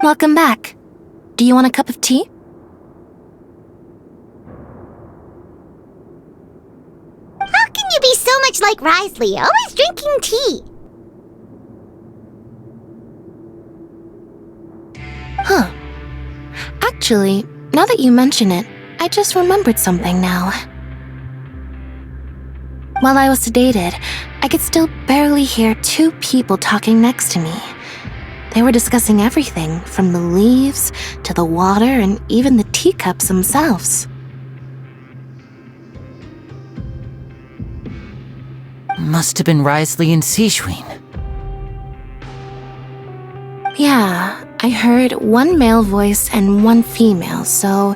Welcome back. Do you want a cup of tea? How can you be so much like Risley, always drinking tea? Huh. Actually, now that you mention it, I just remembered something now. While I was sedated, I could still barely hear two people talking next to me. They were discussing everything, from the leaves to the water and even the teacups themselves. Must have been Risley and Sijwin. Yeah, I heard one male voice and one female, so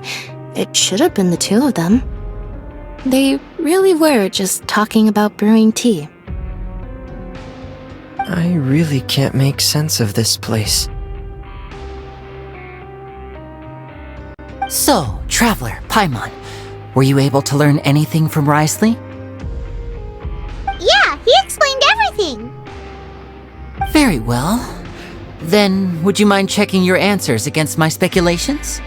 it should have been the two of them. They really were just talking about brewing tea. I really can't make sense of this place. So, Traveler, Paimon, were you able to learn anything from Risley? Yeah, he explained everything. Very well. Then, would you mind checking your answers against my speculations?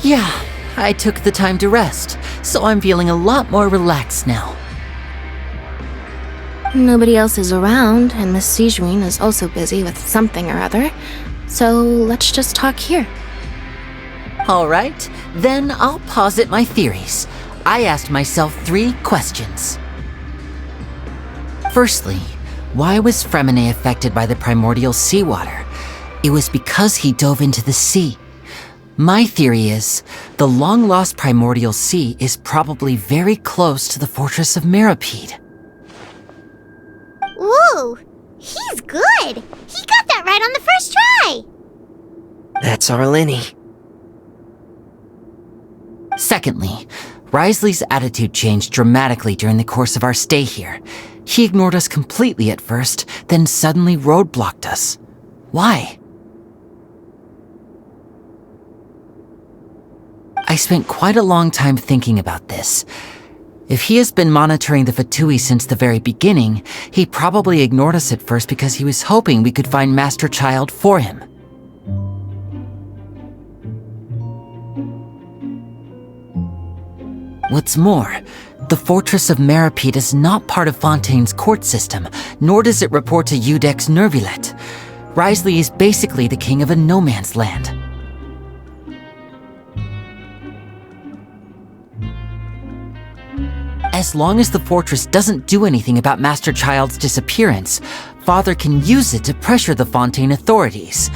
Yeah, I took the time to rest, so I'm feeling a lot more relaxed now. Nobody else is around, and Miss Sijwin is also busy with something or other, so let's just talk here. Alright, then I'll posit my theories. I asked myself 3 questions. Firstly, why was Fremine affected by the primordial seawater? It was because he dove into the sea. My theory is, the long-lost primordial sea is probably very close to the fortress of Mirapede. Ooh, he's good. He got that right on the first try. That's Arlini. Secondly, Risley's attitude changed dramatically during the course of our stay here. He ignored us completely at first, then suddenly roadblocked us. Why? I spent quite a long time thinking about this. If he has been monitoring the Fatui since the very beginning, he probably ignored us at first because he was hoping we could find Master Child for him. What's more, the Fortress of Mirapede is not part of Fontaine's court system, nor does it report to Udex Nervilet. Risley is basically the king of a no-man's land. As long as the fortress doesn't do anything about Master Child's disappearance, Father can use it to pressure the Fontaine authorities.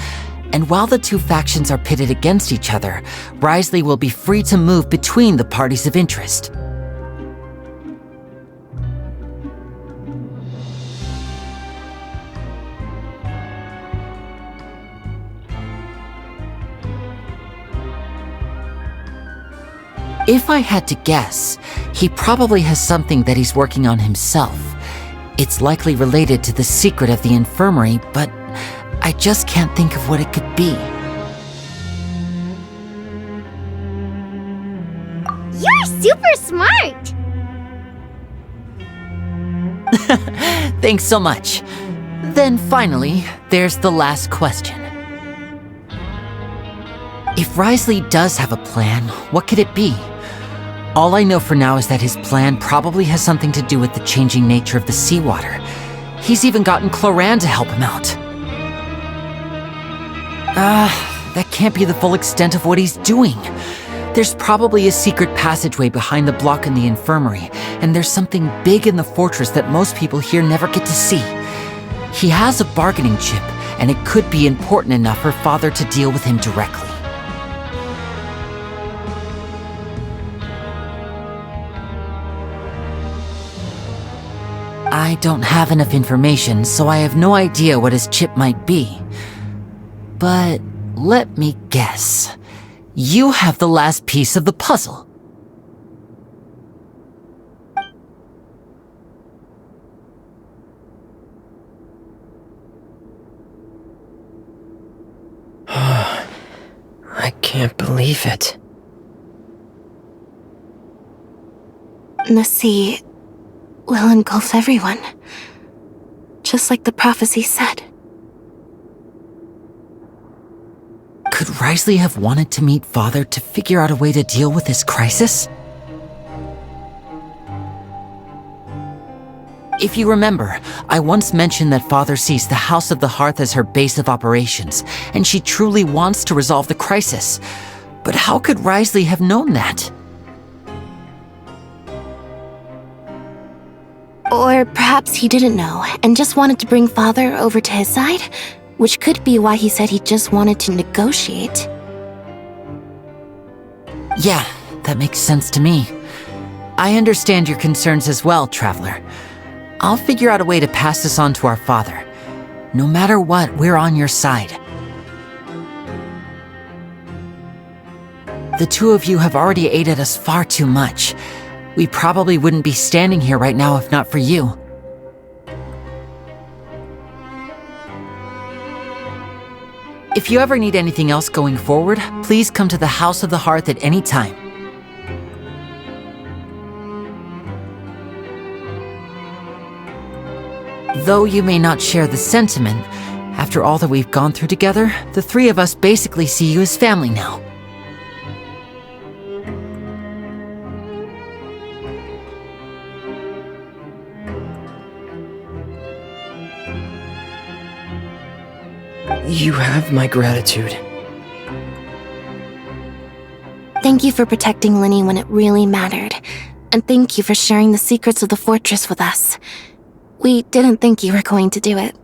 And while the 2 factions are pitted against each other, Risley will be free to move between the parties of interest. If I had to guess, he probably has something that he's working on himself. It's likely related to the secret of the infirmary, but I just can't think of what it could be. You're super smart. Thanks so much. Then finally, there's the last question. If Risley does have a plan, what could it be? All I know for now is that his plan probably has something to do with the changing nature of the seawater. He's even gotten Cloran to help him out. That can't be the full extent of what he's doing. There's probably a secret passageway behind the block in the infirmary, and there's something big in the fortress that most people here never get to see. He has a bargaining chip, and it could be important enough for Father to deal with him directly. I don't have enough information, so I have no idea what his chip might be. But let me guess. You have the last piece of the puzzle. I can't believe it. Nasi, will engulf everyone. Just like the prophecy said. Could Risley have wanted to meet Father to figure out a way to deal with this crisis? If you remember, I once mentioned that Father sees the House of the Hearth as her base of operations, and she truly wants to resolve the crisis. But how could Risley have known that? Or perhaps he didn't know, and just wanted to bring Father over to his side? Which could be why he said he just wanted to negotiate. Yeah, that makes sense to me. I understand your concerns as well, Traveler. I'll figure out a way to pass this on to our father. No matter what, we're on your side. The two of you have already aided us far too much. We probably wouldn't be standing here right now if not for you. If you ever need anything else going forward, please come to the House of the Hearth at any time. Though you may not share the sentiment, after all that we've gone through together, the three of us basically see you as family now. You have my gratitude. Thank you for protecting Linny when it really mattered. And thank you for sharing the secrets of the fortress with us. We didn't think you were going to do it.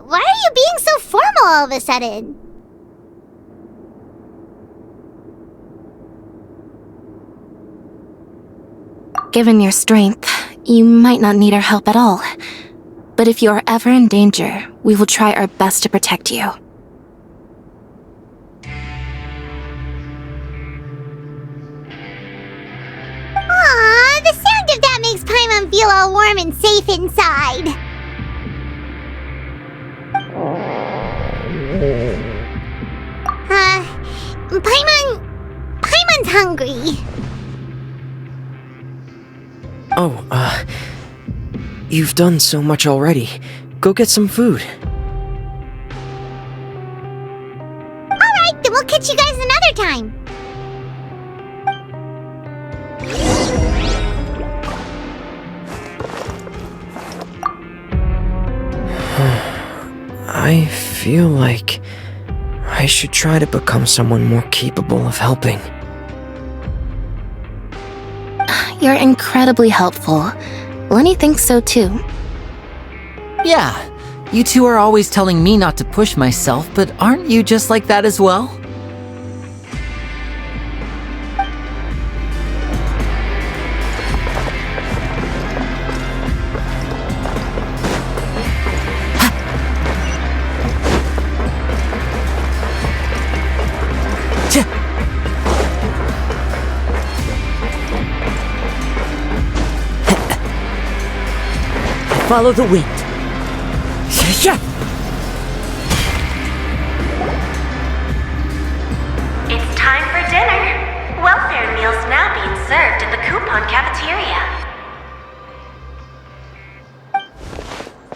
Why are you being so formal all of a sudden? Given your strength, you might not need our help at all. But if you are ever in danger, we will try our best to protect you. Aww, the sound of that makes Paimon feel all warm and safe inside. Paimon's hungry. Oh, you've done so much already. Go get some food. Alright, then we'll catch you guys another time. I feel like I should try to become someone more capable of helping. You're incredibly helpful. Lenny thinks so too. Yeah, you two are always telling me not to push myself, but aren't you just like that as well? Follow the wind. It's time for dinner. Welfare meals now being served in the coupon cafeteria.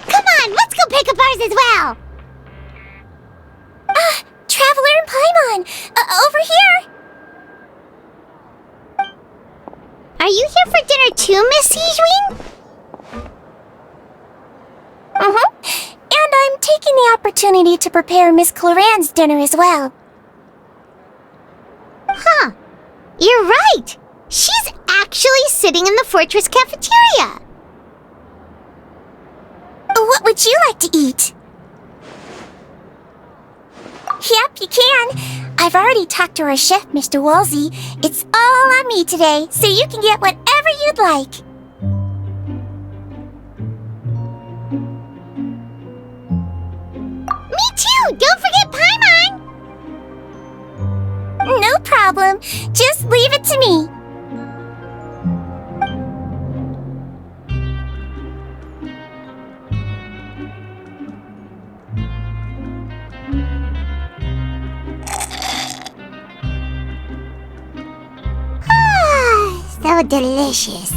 Come on, let's go pick up ours as well. Traveler and Paimon, over here. Are you here for dinner too, Miss Sijwin? And I'm taking the opportunity to prepare Miss Cloran's dinner as well. Huh. You're right. She's actually sitting in the fortress cafeteria. What would you like to eat? Yep, you can. I've already talked to our chef, Mr. Wolsey. It's all on me today, so you can get whatever you'd like. Me too! Don't forget Paimon! No problem. Just leave it to me. so delicious.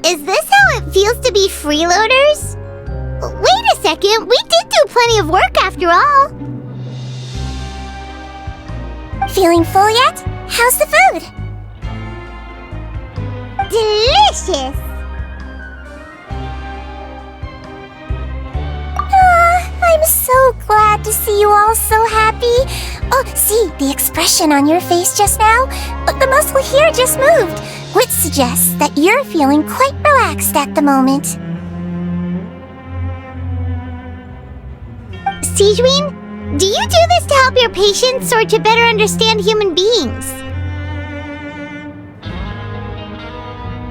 Is this how it feels to be freeloaders? Wait a second, we did do plenty of work after all. Feeling full yet? How's the food? Delicious! I'm so glad to see you all so happy. Oh, see, the expression on your face just now? The muscle here just moved, which suggests that you're feeling quite relaxed at the moment. Sijwin, do you do this to help your patients or to better understand human beings?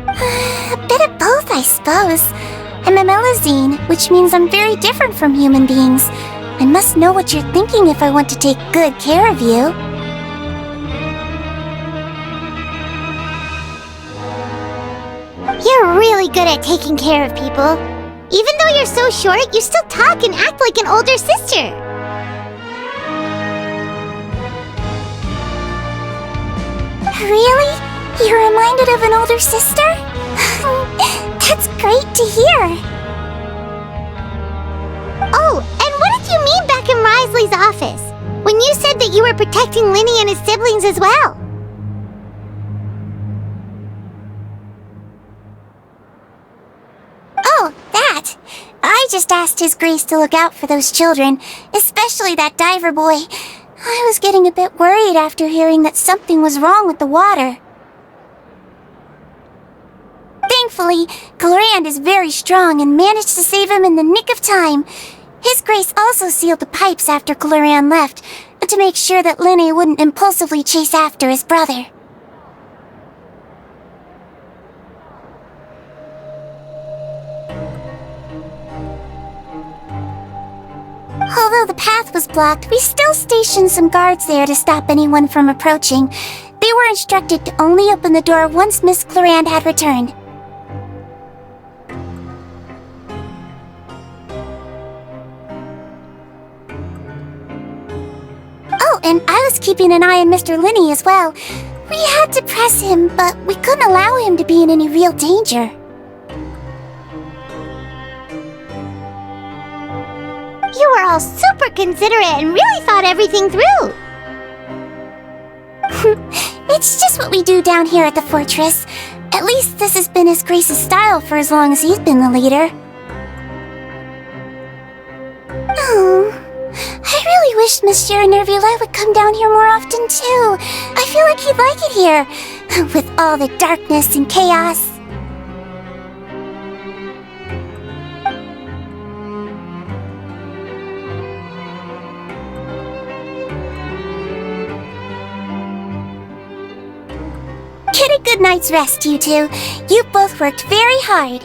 A bit of both, I suppose. I'm a melazine, which means I'm very different from human beings. I must know what you're thinking if I want to take good care of you. You're really good at taking care of people. Even though you're so short, you still talk and act like an older sister. Really? You're reminded of an older sister? That's great to hear. Oh, and what did you mean back in Risley's office? When you said that you were protecting Linny and his siblings as well? Oh, that. I just asked His Grace to look out for those children, especially that diver boy. I was getting a bit worried after hearing that something was wrong with the water. Thankfully, Glorand is very strong and managed to save him in the nick of time. His Grace also sealed the pipes after Glorand left, to make sure that Linny wouldn't impulsively chase after his brother. Although the path was blocked, we still stationed some guards there to stop anyone from approaching. They were instructed to only open the door once Miss Glorand had returned. Oh, and I was keeping an eye on Mr. Linny as well. We had to press him, but we couldn't allow him to be in any real danger. You were all super considerate and really thought everything through. It's just what we do down here at the fortress. At least this has been His Grace's style for as long as he's been the leader. Oh, I really wish Monsieur Nervula would come down here more often too. I feel like he'd like it here, with all the darkness and chaos. Get a good night's rest, you two. You both worked very hard.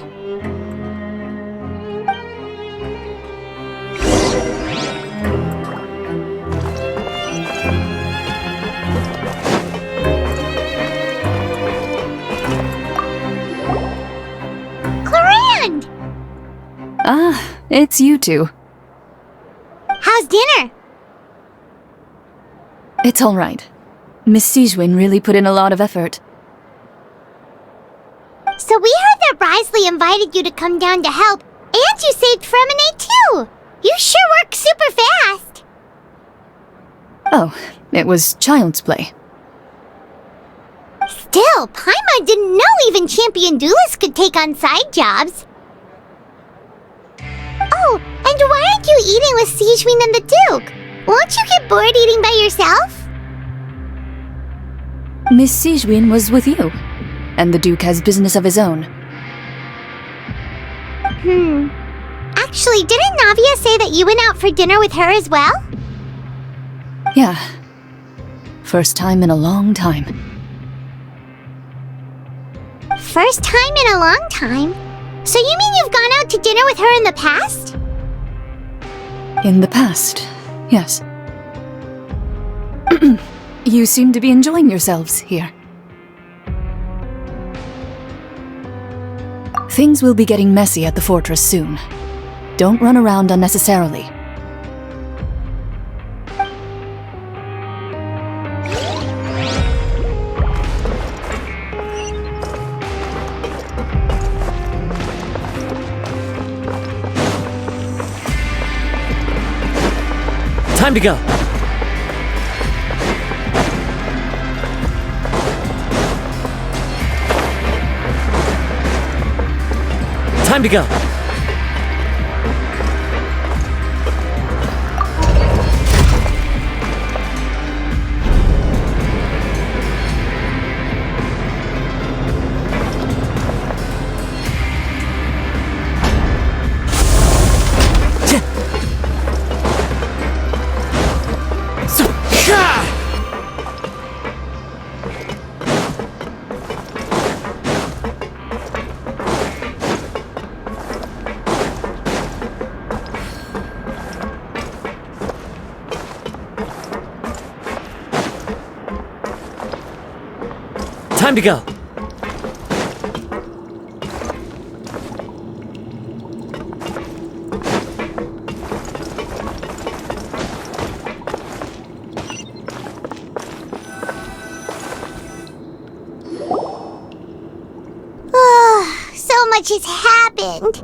Glorand! Ah, it's you two. How's dinner? It's all right. Miss Sijwin really put in a lot of effort. So we heard that Risley invited you to come down to help, and you saved Fremonade too! You sure work super fast! Oh, it was child's play. Still, Paimon didn't know even champion duelists could take on side jobs. Oh, and why aren't you eating with Sijwin and the Duke? Won't you get bored eating by yourself? Miss Sijwin was with you, and the Duke has business of his own. Actually, didn't Navia say that you went out for dinner with her as well? Yeah. First time in a long time. First time in a long time? So you mean you've gone out to dinner with her in the past? In the past, yes. You seem to be enjoying yourselves here. Things will be getting messy at the fortress soon. Don't run around unnecessarily. Time to go. Time to go. Time to go. So much has happened.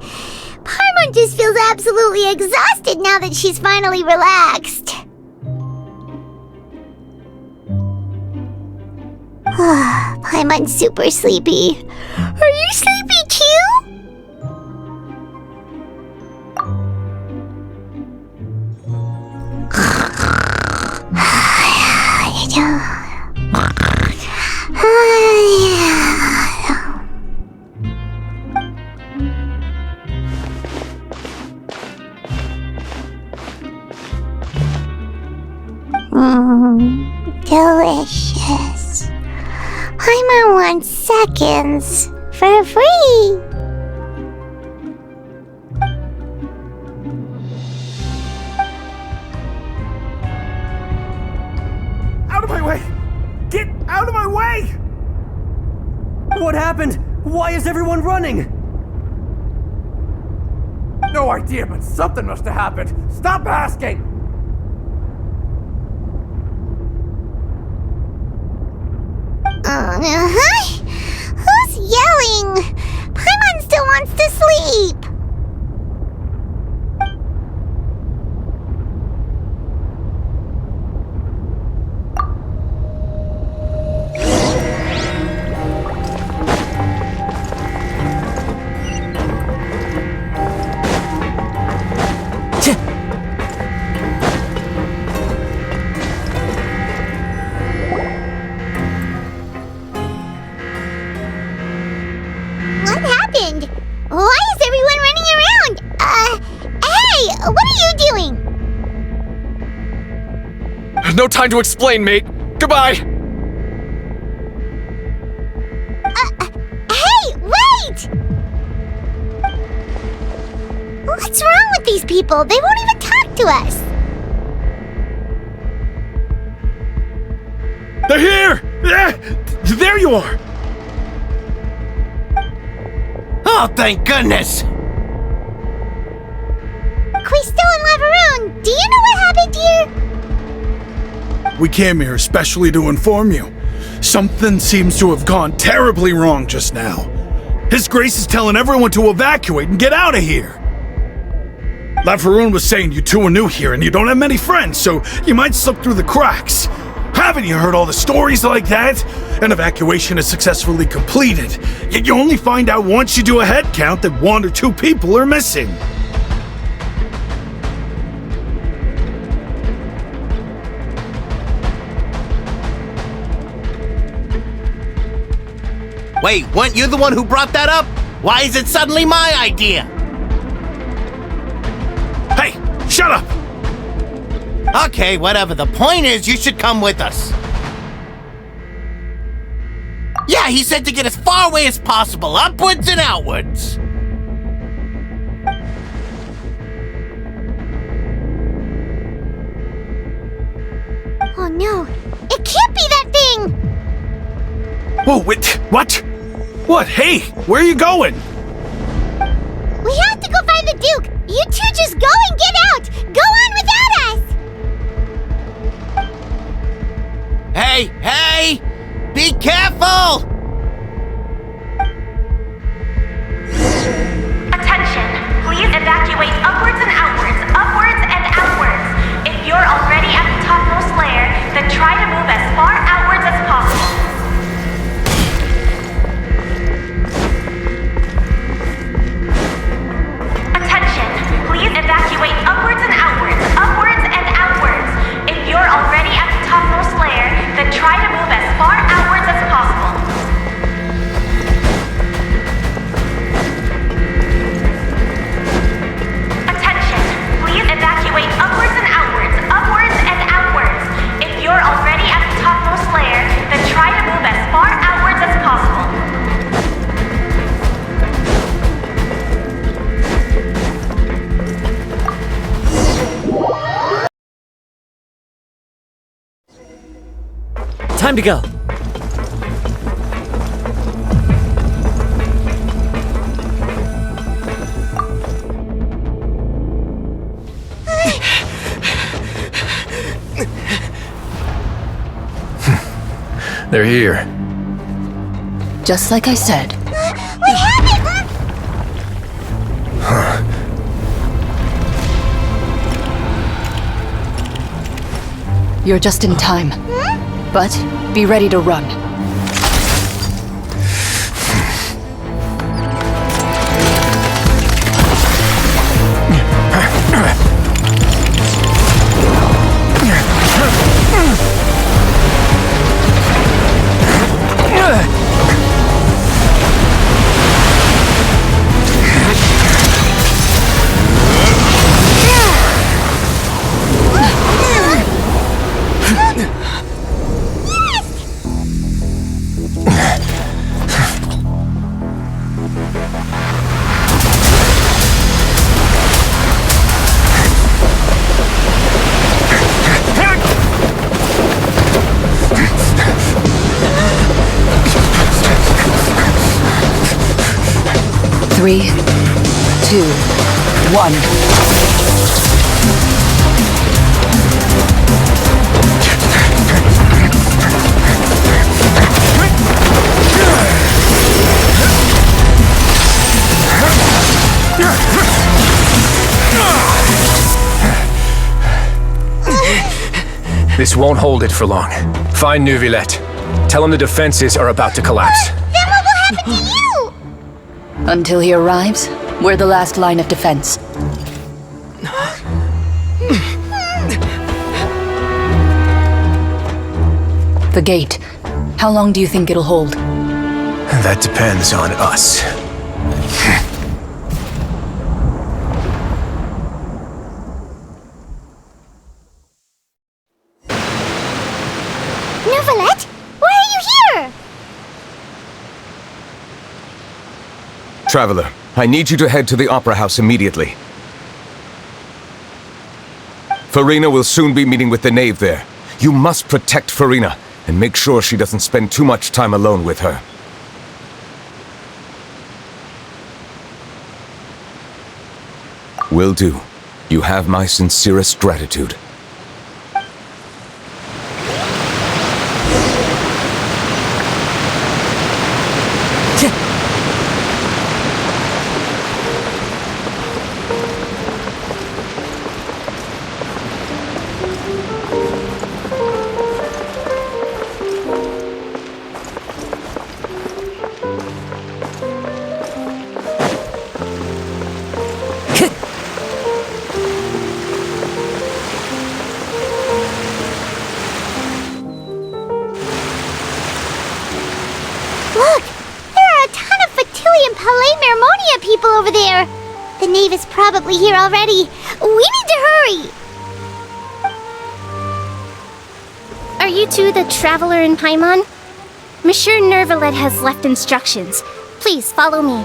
Paimon just feels absolutely exhausted now that she's finally relaxed. Paimon's super sleepy. Are you sleepy too? Delicious. Paimon wants seconds for free. Out of my way! Get out of my way! What happened? Why is everyone running? No idea, but something must have happened. Stop asking! Who's yelling? Paimon still wants to sleep. What happened? Why is everyone running around? Hey, what are you doing? No time to explain, mate. Goodbye! Hey, wait! What's wrong with these people? They won't even talk to us. They're here! There you are! Oh, thank goodness! Quisto and Lavaroon, do you know what happened here? We came here especially to inform you. Something seems to have gone terribly wrong just now. His Grace is telling everyone to evacuate and get out of here. Lavaroon was saying you two are new here and you don't have many friends, so you might slip through the cracks. Haven't you heard all the stories like that? An evacuation is successfully completed, yet you only find out once you do a head count that 1 or 2 people are missing. Wait, weren't you the one who brought that up? Why is it suddenly my idea? Hey, shut up! Okay, whatever. The point is, you should come with us. Yeah, he said to get as far away as possible, upwards and outwards. Oh no, it can't be that thing! Whoa, wait, what? What? Hey, where are you going? We have to go find the Duke! You two just go and get out! Go on without us! Hey! Be careful! Attention! Please evacuate upwards and outwards, upwards and outwards. If you're already Time to go. They're here. Just like I said. What happened? You're just in time. But be ready to run. Three, 2, 1. This won't hold it for long. Find Neuvillette. Tell him the defenses are about to collapse. Then what will happen to you? Until he arrives, we're the last line of defense. The gate. How long do you think it'll hold? That depends on us. Neuvillette? Why are you here? Traveler, I need you to head to the Opera House immediately. Farina will soon be meeting with the knave there. You must protect Farina, and make sure she doesn't spend too much time alone with her. Will do. You have my sincerest gratitude. Look! There are a ton of Fatui and Palais Mermonia people over there! The knave is probably here already. We need to hurry! Are you two the traveler in Paimon? Monsieur Neuvillette has left instructions. Please follow me.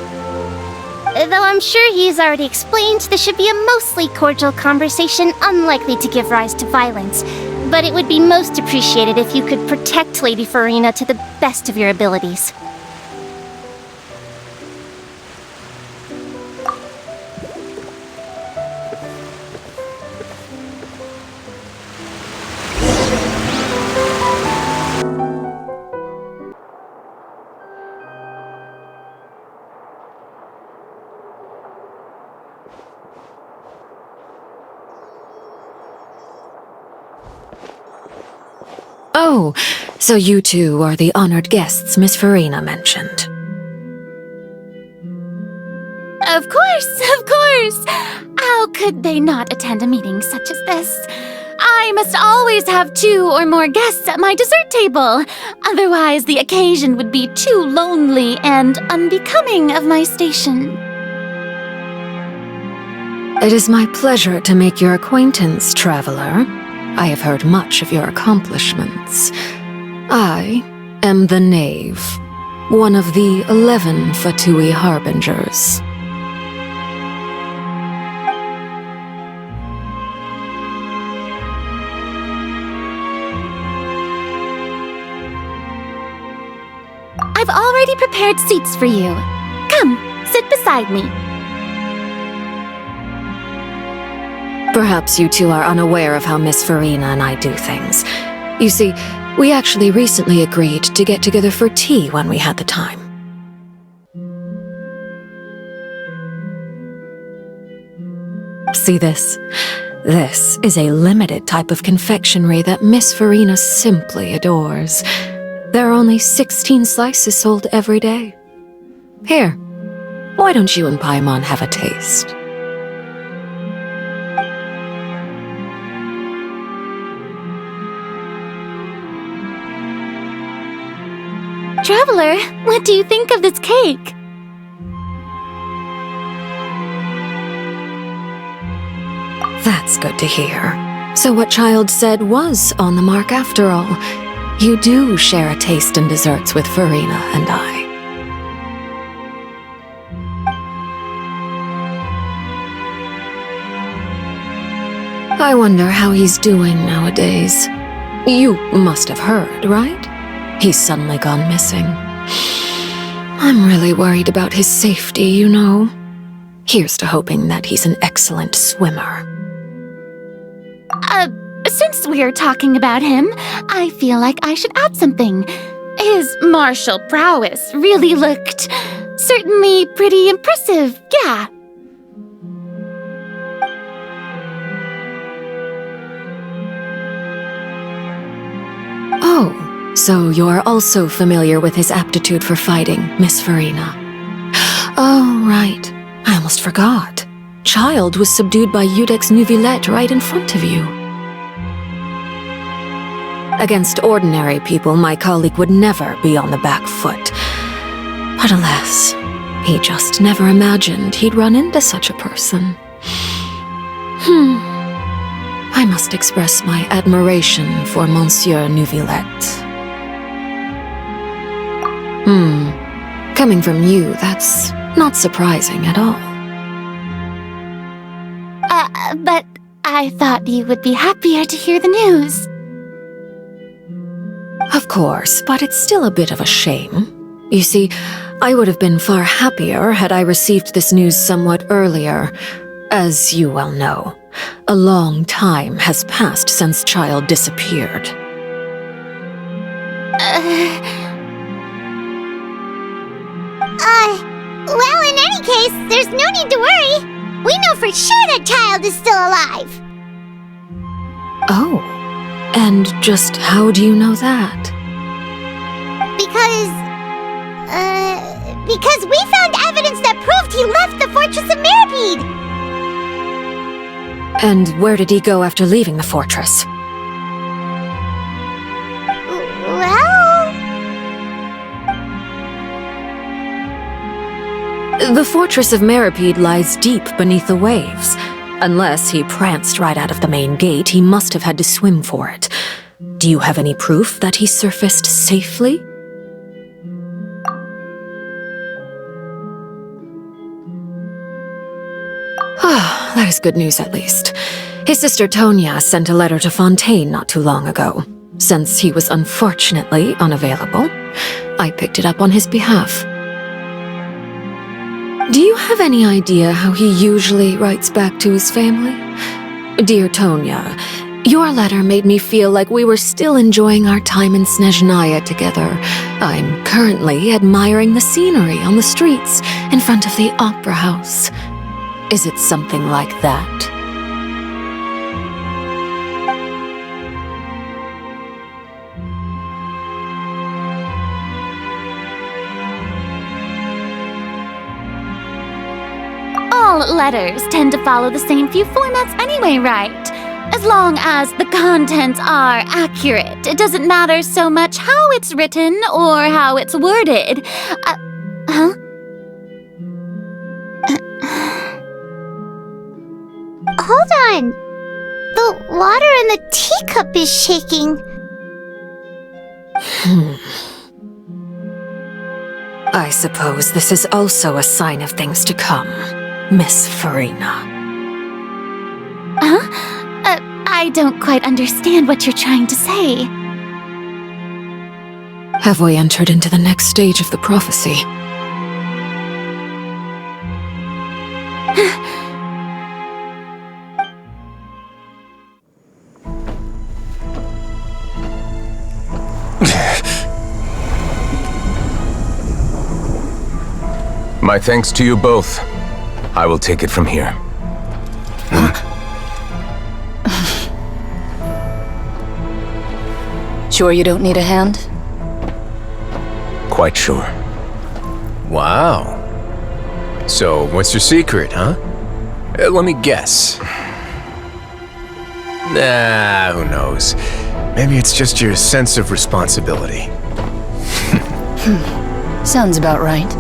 Though I'm sure he's already explained, this should be a mostly cordial conversation, unlikely to give rise to violence. But it would be most appreciated if you could protect Lady Farina to the best of your abilities. Oh, so you two are the honored guests Miss Farina mentioned. Of course! How could they not attend a meeting such as this? I must always have 2 or more guests at my dessert table. Otherwise, the occasion would be too lonely and unbecoming of my station. It is my pleasure to make your acquaintance, traveler. I have heard much of your accomplishments. I am the Knave, one of the 11 Fatui Harbingers. already prepared seats for you. Come, sit beside me. Perhaps you two are unaware of how Miss Farina and I do things. You see, we actually recently agreed to get together for tea when we had the time. See this? This is a limited type of confectionery that Miss Farina simply adores. There are only 16 slices sold every day. Here, why don't you and Paimon have a taste? Traveler, what do you think of this cake? That's good to hear. So what Child said was on the mark after all. You do share a taste in desserts with Farina and I. I wonder how he's doing nowadays. You must have heard, right? He's suddenly gone missing. I'm really worried about his safety, you know. Here's to hoping that he's an excellent swimmer. Since we're talking about him, I feel like I should add something. His martial prowess really looked certainly pretty impressive, yeah. Oh, so you're also familiar with his aptitude for fighting, Miss Farina. Oh, right. I almost forgot. Child was subdued by Udex Neuvillette right in front of you. Against ordinary people, my colleague would never be on the back foot. But alas, he just never imagined he'd run into such a person. I must express my admiration for Monsieur Neuvillette. Coming from you, that's not surprising at all. But I thought you would be happier to hear the news. Of course, but it's still a bit of a shame. You see, I would have been far happier had I received this news somewhat earlier. As you well know, a long time has passed since Child disappeared. Well, in any case, there's no need to worry. We know for sure that Child is still alive. Oh, and just how do you know that? Because we found evidence that proved he left the Fortress of Meripede. And where did he go after leaving the fortress? The Fortress of Meripede lies deep beneath the waves. Unless he pranced right out of the main gate, he must have had to swim for it. Do you have any proof that he surfaced safely? That is good news at least. His sister Tonya sent a letter to Fontaine not too long ago. Since he was unfortunately unavailable, I picked it up on his behalf. Do you have any idea how he usually writes back to his family? Dear Tonya, your letter made me feel like we were still enjoying our time in Snezhnaya together. I'm currently admiring the scenery on the streets in front of the opera house. Is it something like that? All letters tend to follow the same few formats anyway, right? As long as the contents are accurate, it doesn't matter so much how it's written or how it's worded. Huh? Hold on. The water in the teacup is shaking. I suppose this is also a sign of things to come, Miss Farina. Huh? I don't quite understand what you're trying to say. Have we entered into the next stage of the prophecy? My thanks to you both. I will take it from here. Sure you don't need a hand? Quite sure. Wow. So, what's your secret, huh? Let me guess. Nah, who knows? Maybe it's just your sense of responsibility. Sounds about right.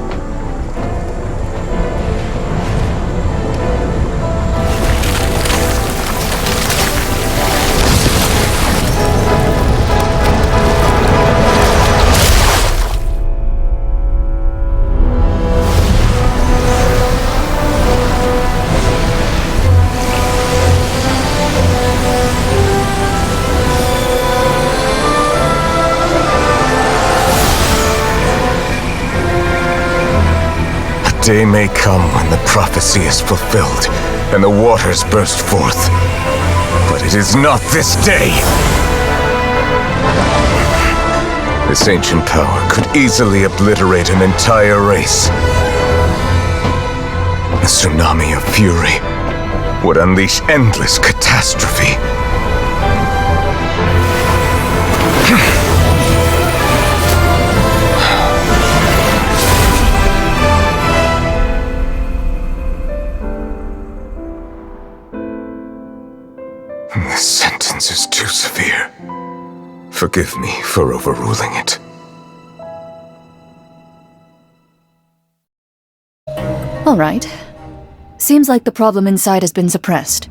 Day may come when the prophecy is fulfilled and the waters burst forth. But it is not this day! This ancient power could easily obliterate an entire race. A tsunami of fury would unleash endless catastrophe. This sentence is too severe. Forgive me for overruling it. All right. Seems like the problem inside has been suppressed.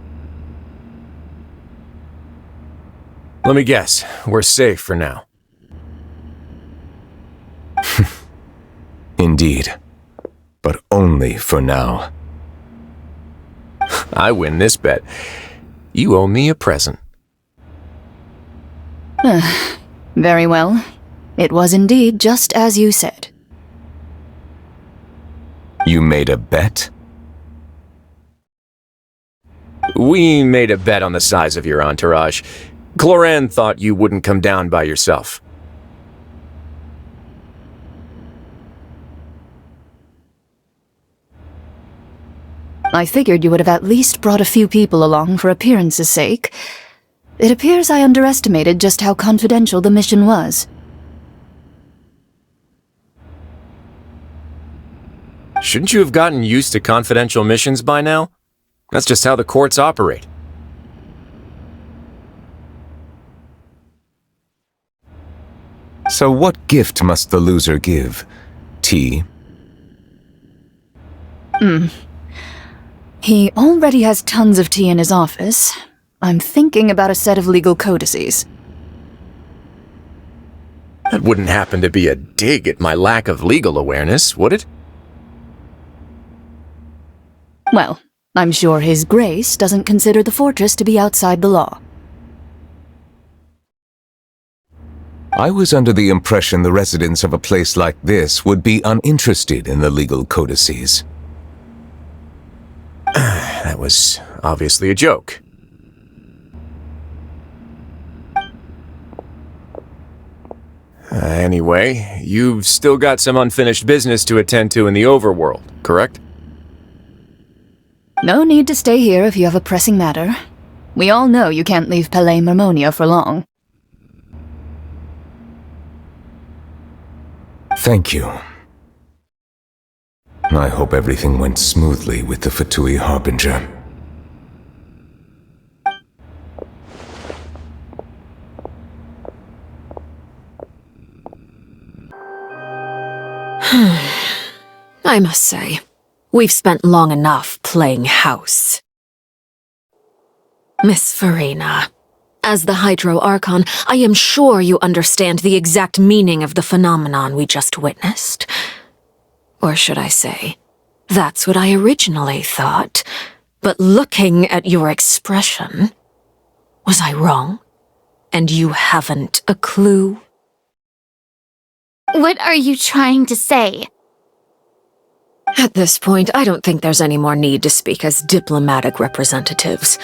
Let me guess. We're safe for now. Indeed. But only for now. I win this bet. You owe me a present. Very well. It was indeed just as you said. You made a bet? We made a bet on the size of your entourage. Cloran thought you wouldn't come down by yourself. I figured you would have at least brought a few people along for appearance's sake. It appears I underestimated just how confidential the mission was. Shouldn't you have gotten used to confidential missions by now? That's just how the courts operate. So what gift must the loser give? Tea? He already has tons of tea in his office. I'm thinking about a set of legal codices. That wouldn't happen to be a dig at my lack of legal awareness, would it? Well, I'm sure His Grace doesn't consider the fortress to be outside the law. I was under the impression the residents of a place like this would be uninterested in the legal codices. That was obviously a joke. Anyway, you've still got some unfinished business to attend to in the overworld, correct? No need to stay here if you have a pressing matter. We all know you can't leave Palais Mermonia for long. Thank you. I hope everything went smoothly with the Fatui Harbinger. I must say, we've spent long enough playing house. Miss Farina, as the Hydro Archon, I am sure you understand the exact meaning of the phenomenon we just witnessed. Or should I say, that's what I originally thought. But looking at your expression, was I wrong? And you haven't a clue? What are you trying to say? At this point, I don't think there's any more need to speak as diplomatic representatives.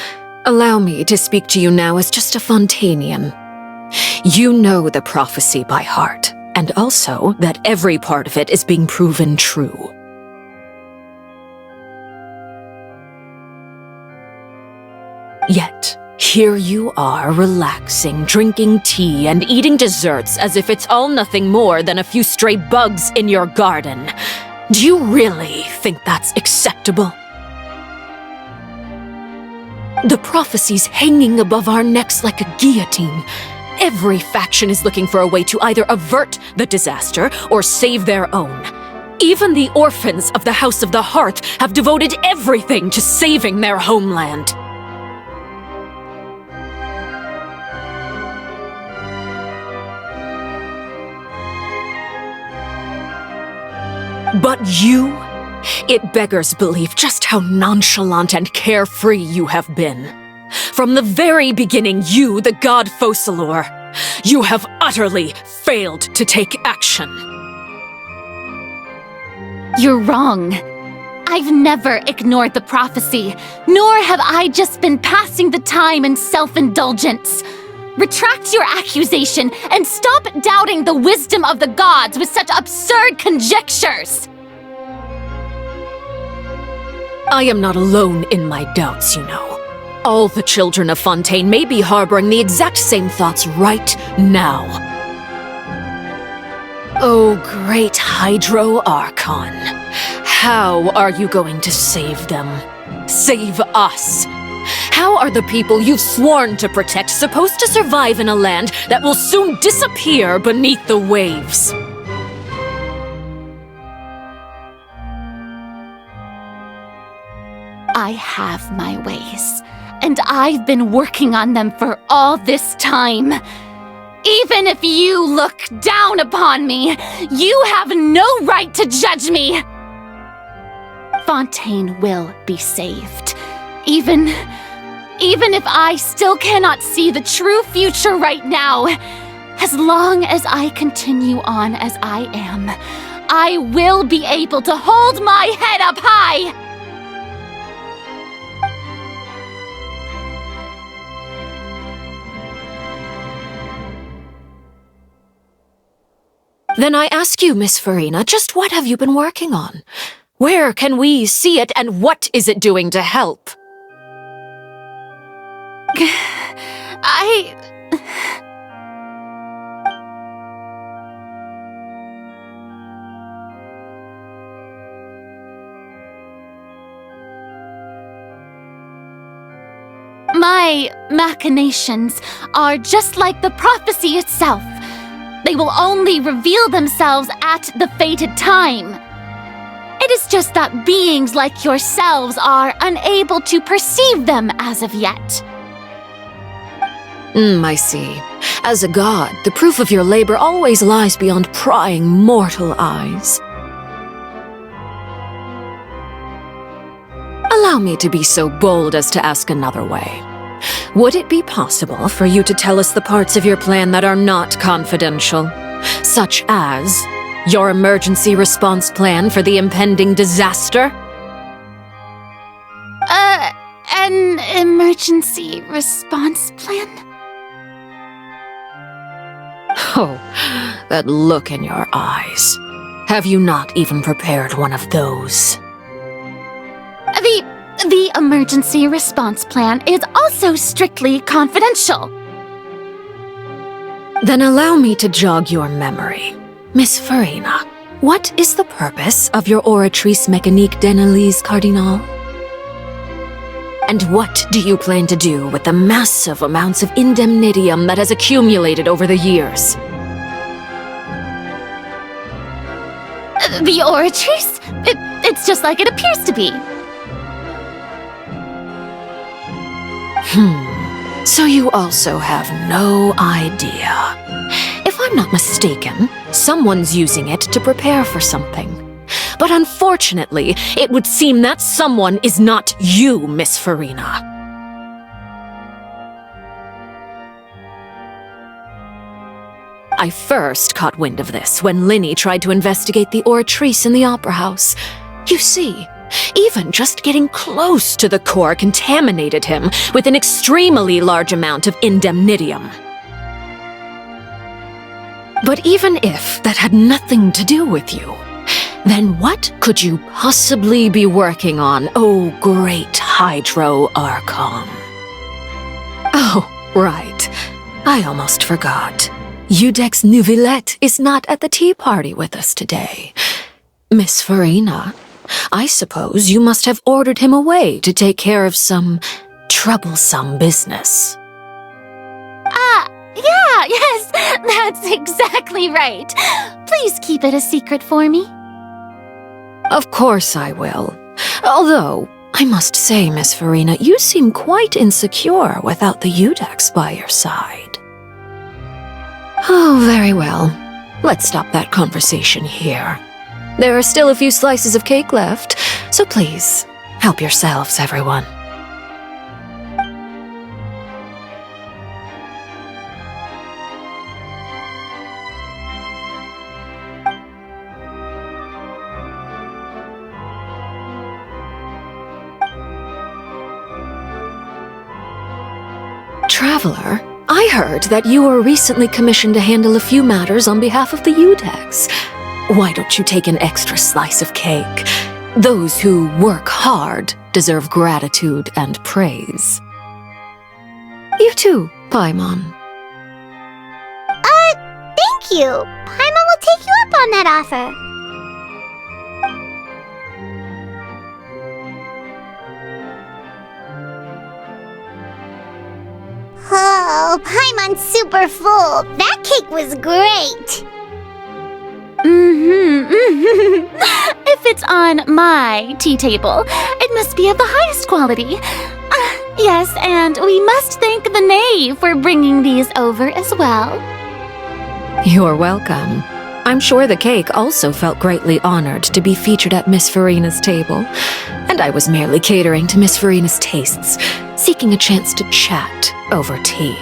Allow me to speak to you now as just a Fontainian. You know the prophecy by heart, and also that every part of it is being proven true. Yet, here you are, relaxing, drinking tea, and eating desserts as if it's all nothing more than a few stray bugs in your garden. Do you really think that's acceptable? The prophecy's hanging above our necks like a guillotine. Every faction is looking for a way to either avert the disaster or save their own. Even the orphans of the House of the Hearth have devoted everything to saving their homeland. But you? It beggars belief just how nonchalant and carefree you have been. From the very beginning, you, the god Focalor, you have utterly failed to take action. You're wrong. I've never ignored the prophecy, nor have I just been passing the time in self-indulgence. Retract your accusation and stop doubting the wisdom of the gods with such absurd conjectures! I am not alone in my doubts, you know. All the children of Fontaine may be harboring the exact same thoughts right now. Oh, great Hydro Archon. How are you going to save them? Save us? How are the people you've sworn to protect supposed to survive in a land that will soon disappear beneath the waves? I have my ways, and I've been working on them for all this time. Even if you look down upon me, you have no right to judge me! Fontaine will be saved. Even if I still cannot see the true future right now, as long as I continue on as I am, I will be able to hold my head up high! Then I ask you, Miss Farina, just what have you been working on? Where can we see it, and what is it doing to help? My machinations are just like the prophecy itself. They will only reveal themselves at the fated time. It is just that beings like yourselves are unable to perceive them as of yet. I see. As a god, the proof of your labor always lies beyond prying mortal eyes. Allow me to be so bold as to ask another way. Would it be possible for you to tell us the parts of your plan that are not confidential? Such as your emergency response plan for the impending disaster? An emergency response plan? Oh, that look in your eyes. Have you not even prepared one of those? The emergency response plan is also strictly confidential. Then allow me to jog your memory. Miss Farina, what is the purpose of your Oratrice Mécanique d'Analyse Cardinal? And what do you plan to do with the massive amounts of indemnitium that has accumulated over the years? The Oratrice? It's just like it appears to be. So you also have no idea. If I'm not mistaken, someone's using it to prepare for something. But unfortunately, it would seem that someone is not you, Miss Farina. I first caught wind of this when Linny tried to investigate the Oratrice in the Opera House. You see, even just getting close to the core contaminated him with an extremely large amount of indemnitium. But even if that had nothing to do with you, then what could you possibly be working on, oh great Hydro Archon? Oh, right. I almost forgot. Udex Neuvillette is not at the tea party with us today. Miss Farina, I suppose you must have ordered him away to take care of some troublesome business. Yes, that's exactly right. Please keep it a secret for me. Of course I will. Although, I must say, Miss Farina, you seem quite insecure without the Udex by your side. Oh, very well. Let's stop that conversation here. There are still a few slices of cake left, so please, help yourselves, everyone. Traveler, I heard that you were recently commissioned to handle a few matters on behalf of the Udex. Why don't you take an extra slice of cake? Those who work hard deserve gratitude and praise. You too, Paimon. Thank you. Paimon will take you up on that offer. Oh, Paimon's super full. That cake was great. If it's on my tea table, it must be of the highest quality. Yes, and we must thank the knave for bringing these over as well. You're welcome. I'm sure the cake also felt greatly honored to be featured at Miss Farina's table, and I was merely catering to Miss Farina's tastes, seeking a chance to chat over tea.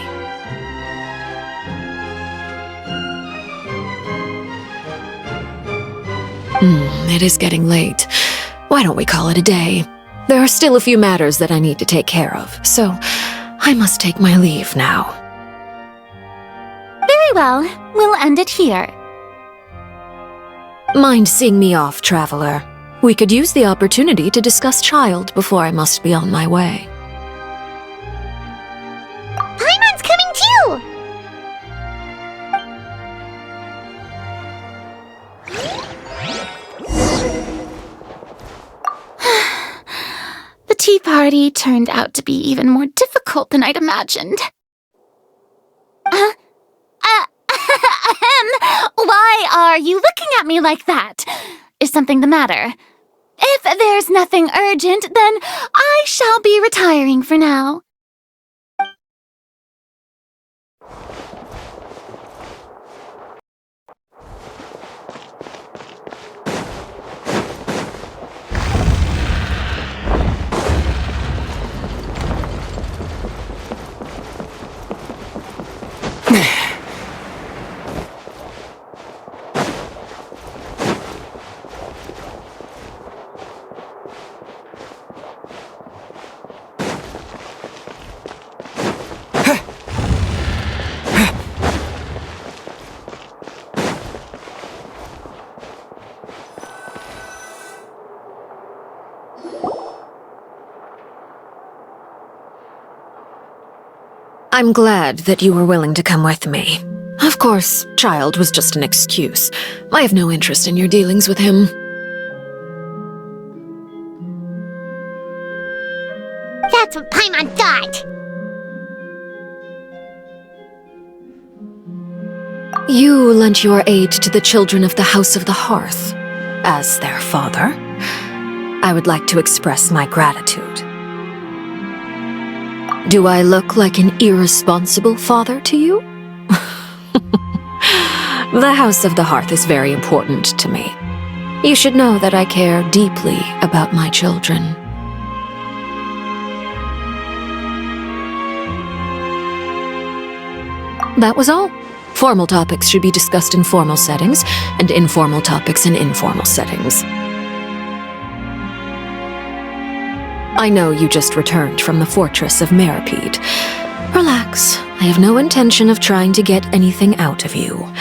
It is getting late. Why don't we call it a day? There are still a few matters that I need to take care of, so I must take my leave now. Very well. We'll end it here. Mind seeing me off, Traveler? We could use the opportunity to discuss Child before I must be on my way. Paimon's coming too! The tea party turned out to be even more difficult than I'd imagined. Why are you looking at me like that? Is something the matter? If there's nothing urgent, then I shall be retiring for now. I'm glad that you were willing to come with me. Of course, Child was just an excuse. I have no interest in your dealings with him. That's what Paimon thought. You lent your aid to the children of the House of the Hearth. As their father, I would like to express my gratitude. Do I look like an irresponsible father to you? The House of the Hearth is very important to me. You should know that I care deeply about my children. That was all. Formal topics should be discussed in formal settings, and informal topics in informal settings. I know you just returned from the fortress of Meripede. Relax. I have no intention of trying to get anything out of you.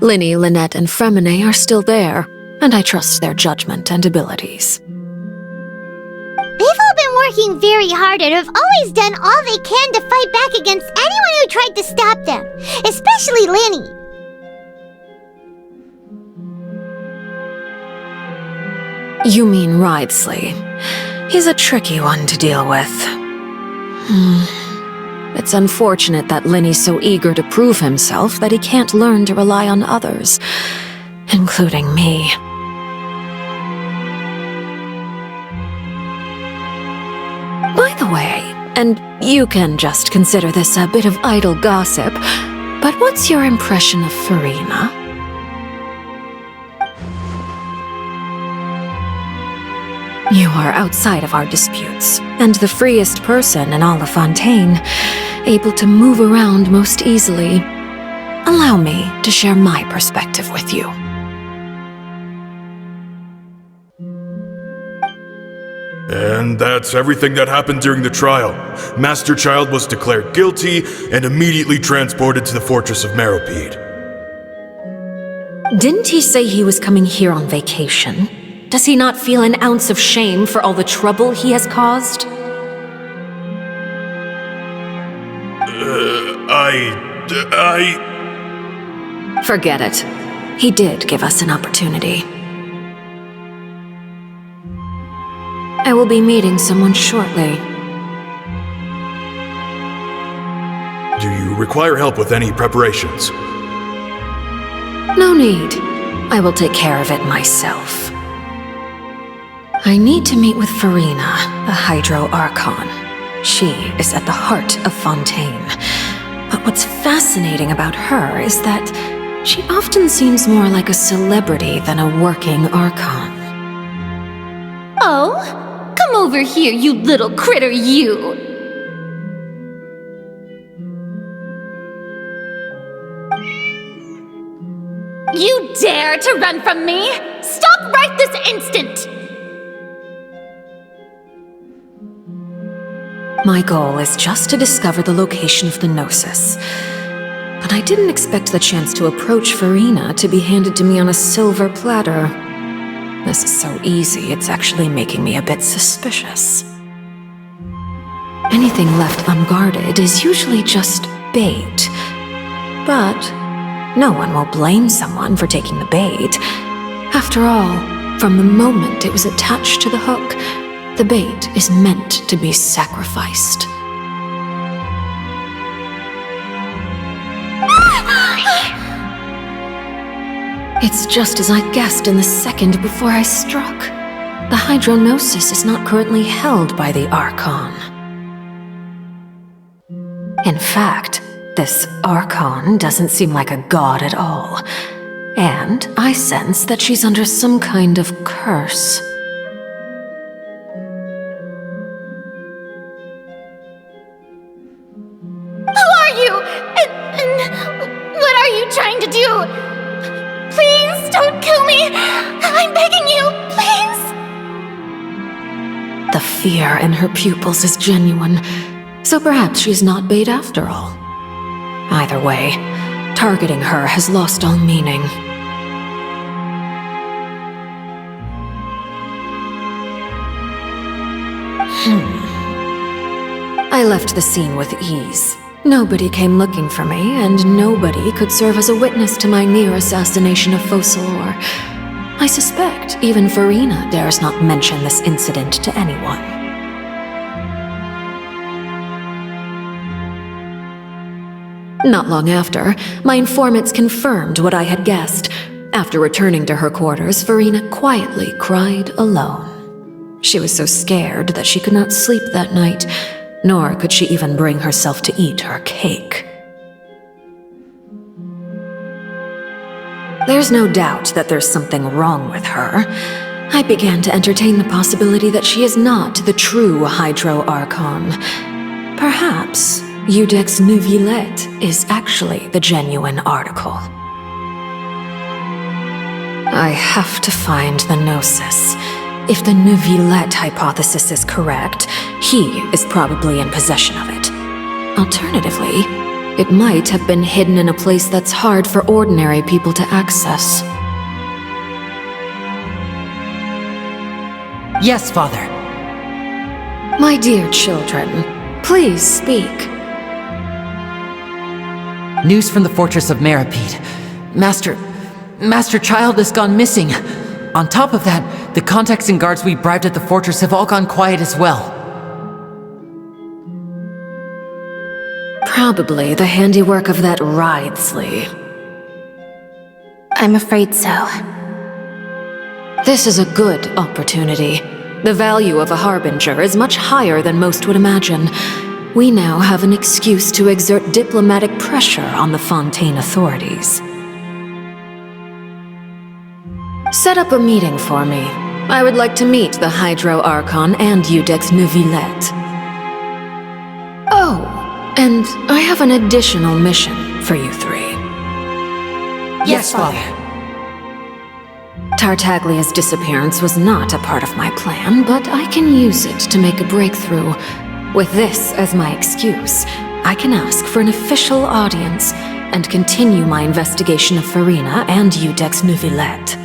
Linny, Lynette, and Fremine are still there, and I trust their judgment and abilities. They've all been working very hard and have always done all they can to fight back against anyone who tried to stop them, especially Linny. You mean Wriothesley. He's a tricky one to deal with. It's unfortunate that Linny's so eager to prove himself that he can't learn to rely on others, including me. By the way, and you can just consider this a bit of idle gossip, but what's your impression of Farina? You are outside of our disputes, and the freest person in all of Fontaine, able to move around most easily. Allow me to share my perspective with you. And that's everything that happened during the trial. Master Child was declared guilty and immediately transported to the fortress of Meripede. Didn't he say he was coming here on vacation? Does he not feel an ounce of shame for all the trouble he has caused? Forget it. He did give us an opportunity. I will be meeting someone shortly. Do you require help with any preparations? No need. I will take care of it myself. I need to meet with Farina, the Hydro Archon. She is at the heart of Fontaine. But what's fascinating about her is that she often seems more like a celebrity than a working Archon. Oh? Come over here, you little critter, you! You dare to run from me? Stop right this instant! My goal is just to discover the location of the Gnosis. But I didn't expect the chance to approach Farina to be handed to me on a silver platter. This is so easy, it's actually making me a bit suspicious. Anything left unguarded is usually just bait. But no one will blame someone for taking the bait. After all, from the moment it was attached to the hook, the bait is meant to be sacrificed. It's just as I guessed in the second before I struck. The Hydronosis is not currently held by the Archon. In fact, this Archon doesn't seem like a god at all. And I sense that she's under some kind of curse. Who are you? And what are you trying to do? Please don't kill me! I'm begging you, please! The fear in her pupils is genuine, so perhaps she's not bait after all. Either way, targeting her has lost all meaning. I left the scene with ease. Nobody came looking for me, and nobody could serve as a witness to my near assassination of Focalor. I suspect even Farina dares not mention this incident to anyone. Not long after, my informants confirmed what I had guessed. After returning to her quarters, Farina quietly cried alone. She was so scared that she could not sleep that night, nor could she even bring herself to eat her cake. There's no doubt that there's something wrong with her. I began to entertain the possibility that she is not the true Hydro Archon. Perhaps Iudex Neuvillette is actually the genuine article. I have to find the Gnosis. If the Neuvillette hypothesis is correct, he is probably in possession of it. Alternatively, it might have been hidden in a place that's hard for ordinary people to access. Yes, Father. My dear children, please speak. News from the fortress of Meripede. Master Child has gone missing. On top of that, the contacts and guards we bribed at the fortress have all gone quiet as well. Probably the handiwork of that Wriothesley. I'm afraid so. This is a good opportunity. The value of a harbinger is much higher than most would imagine. We now have an excuse to exert diplomatic pressure on the Fontaine authorities. Set up a meeting for me. I would like to meet the Hydro Archon and Iudex Neuvillette. Oh, and I have an additional mission for you three. Yes, Father. Tartaglia's disappearance was not a part of my plan, but I can use it to make a breakthrough. With this as my excuse, I can ask for an official audience and continue my investigation of Farina and Iudex Neuvillette.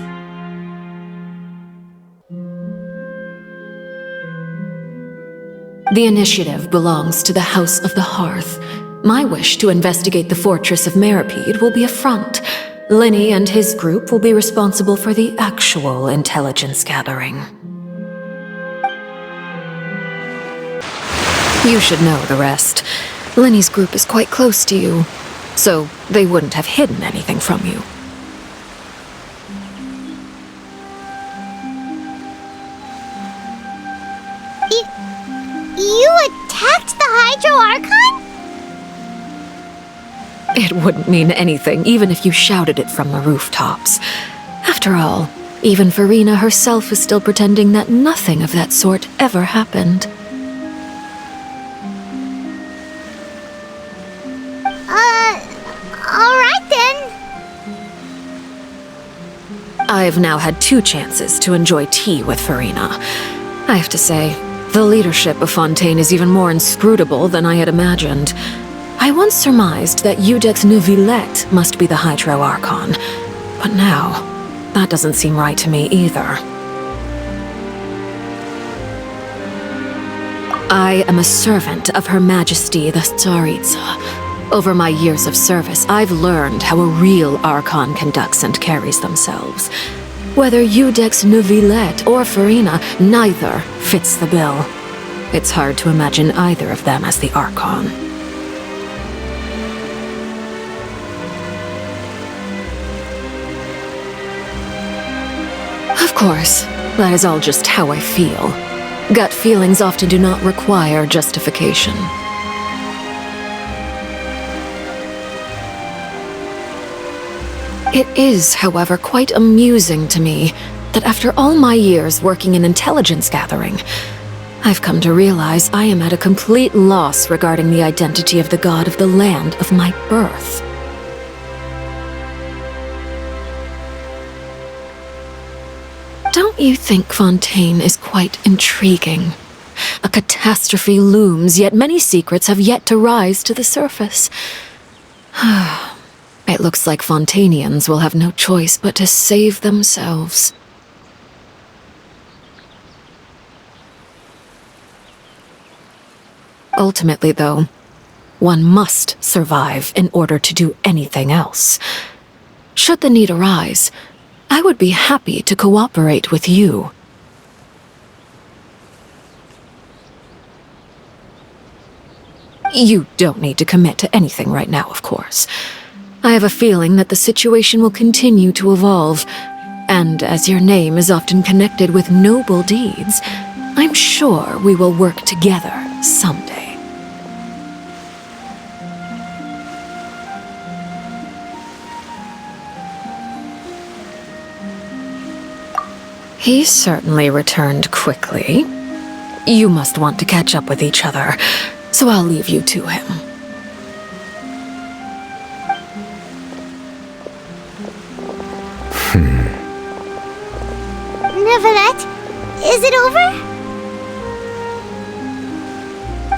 The initiative belongs to the House of the Hearth. My wish to investigate the fortress of Meripede will be a front. Linny and his group will be responsible for the actual intelligence gathering. You should know the rest. Linny's group is quite close to you, so they wouldn't have hidden anything from you. You attacked the Hydro Archon? It wouldn't mean anything, even if you shouted it from the rooftops. After all, even Farina herself is still pretending that nothing of that sort ever happened. Alright then. I've now had 2 chances to enjoy tea with Farina. I have to say, the leadership of Fontaine is even more inscrutable than I had imagined. I once surmised that Iudex Neuvillette must be the Hydro Archon, but now, that doesn't seem right to me either. I am a servant of Her Majesty the Tsaritsa. Over my years of service, I've learned how a real Archon conducts and carries themselves. Whether Iudex Neuvillette or Farina, neither fits the bill. It's hard to imagine either of them as the Archon. Of course, that is all just how I feel. Gut feelings often do not require justification. It is, however, quite amusing to me that after all my years working in intelligence gathering, I've come to realize I am at a complete loss regarding the identity of the god of the land of my birth. Don't you think Fontaine is quite intriguing? A catastrophe looms, yet many secrets have yet to rise to the surface. It looks like Fontainians will have no choice but to save themselves. Ultimately, though, one must survive in order to do anything else. Should the need arise, I would be happy to cooperate with you. You don't need to commit to anything right now, of course. I have a feeling that the situation will continue to evolve, and as your name is often connected with noble deeds, I'm sure we will work together someday. He certainly returned quickly. You must want to catch up with each other, so I'll leave you to him.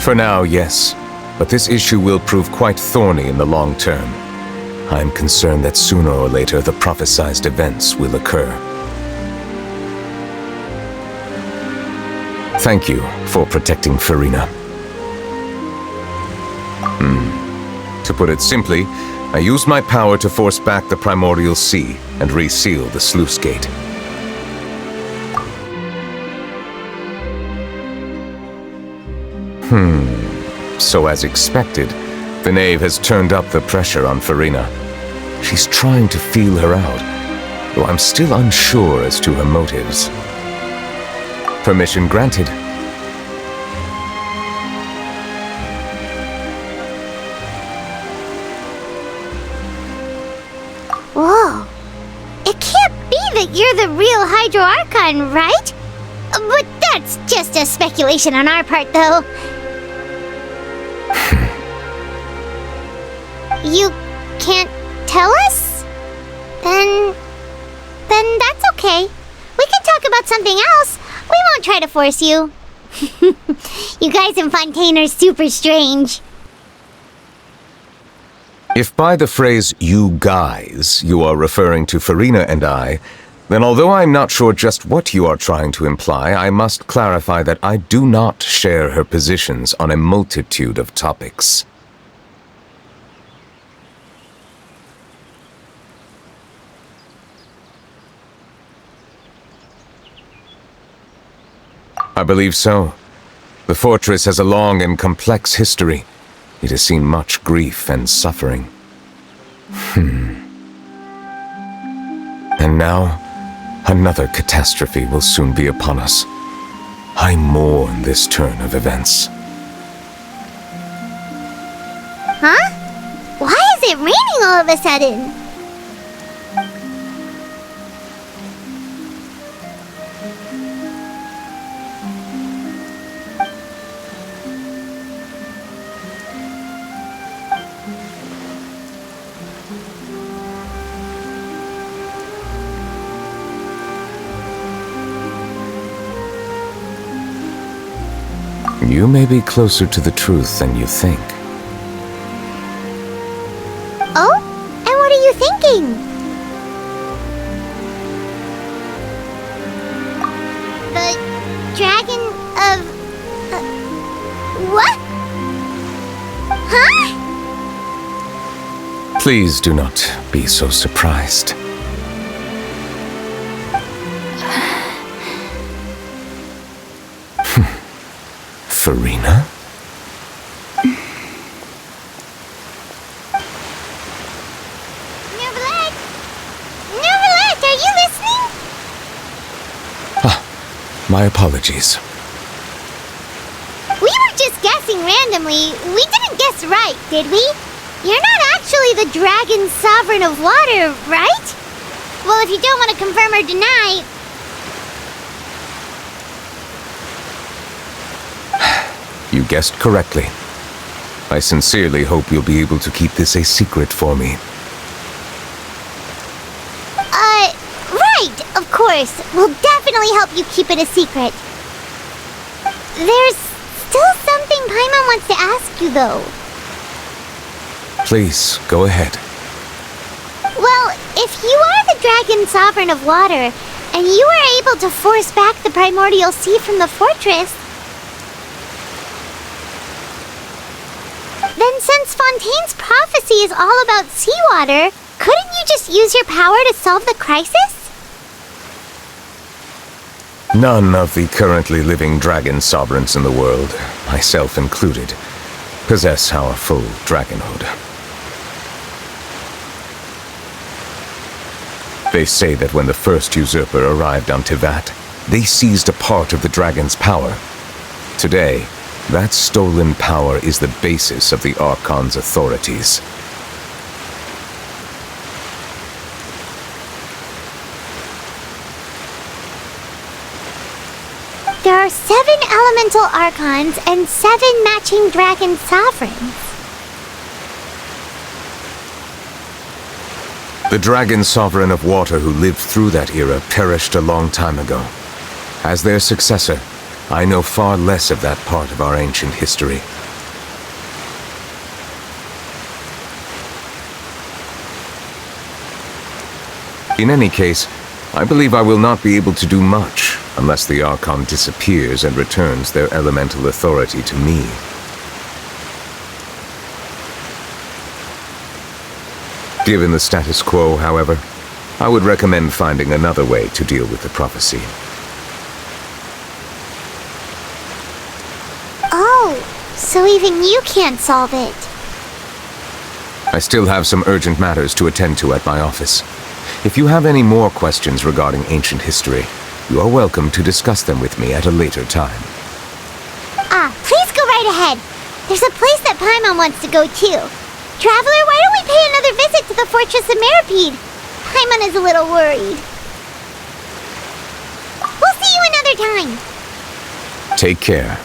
For now, yes. But this issue will prove quite thorny in the long term. I am concerned that sooner or later the prophesized events will occur. Thank you for protecting Farina. To put it simply, I used my power to force back the primordial sea and reseal the sluice gate. So as expected, the knave has turned up the pressure on Farina. She's trying to feel her out, though I'm still unsure as to her motives. Permission granted. Whoa. It can't be that you're the real Hydro Archon, right? But that's just a speculation on our part, though. You can't tell us? Then that's okay. We can talk about something else. We won't try to force you. You guys in Fontaine are super strange. If by the phrase, "you guys," you are referring to Farina and I, then although I'm not sure just what you are trying to imply, I must clarify that I do not share her positions on a multitude of topics. I believe so. The fortress has a long and complex history. It has seen much grief and suffering. And now, another catastrophe will soon be upon us. I mourn this turn of events. Huh? Why is it raining all of a sudden? You may be closer to the truth than you think. Oh? And what are you thinking? The dragon of... what? Huh? Please do not be so surprised. Farina? Neverlet! Neverlet, are you listening? My apologies. We were just guessing randomly. We didn't guess right, did we? You're not actually the dragon sovereign of water, right? Well, if you don't want to confirm or deny... You guessed correctly. I sincerely hope you'll be able to keep this a secret for me. Right, of course. We'll definitely help you keep it a secret. There's still something Paimon wants to ask you, though. Please, go ahead. Well, if you are the dragon sovereign of water, and you were able to force back the primordial sea from the fortress, then since Fontaine's prophecy is all about seawater, couldn't you just use your power to solve the crisis? None of the currently living dragon sovereigns in the world, myself included, possess our full dragonhood. They say that when the first usurper arrived on Tivat, they seized a part of the dragon's power. Today, that stolen power is the basis of the Archon's authorities. There are 7 elemental Archons and 7 matching dragon sovereigns. The dragon sovereign of water who lived through that era perished a long time ago. As their successor, I know far less of that part of our ancient history. In any case, I believe I will not be able to do much unless the Archon disappears and returns their elemental authority to me. Given the status quo, however, I would recommend finding another way to deal with the prophecy. Oh, so even you can't solve it. I still have some urgent matters to attend to at my office. If you have any more questions regarding ancient history, you are welcome to discuss them with me at a later time. Please go right ahead. There's a place that Paimon wants to go too. Traveler, why don't we pay another visit to the Fortress of Meripede? Paimon is a little worried. We'll see you another time. Take care.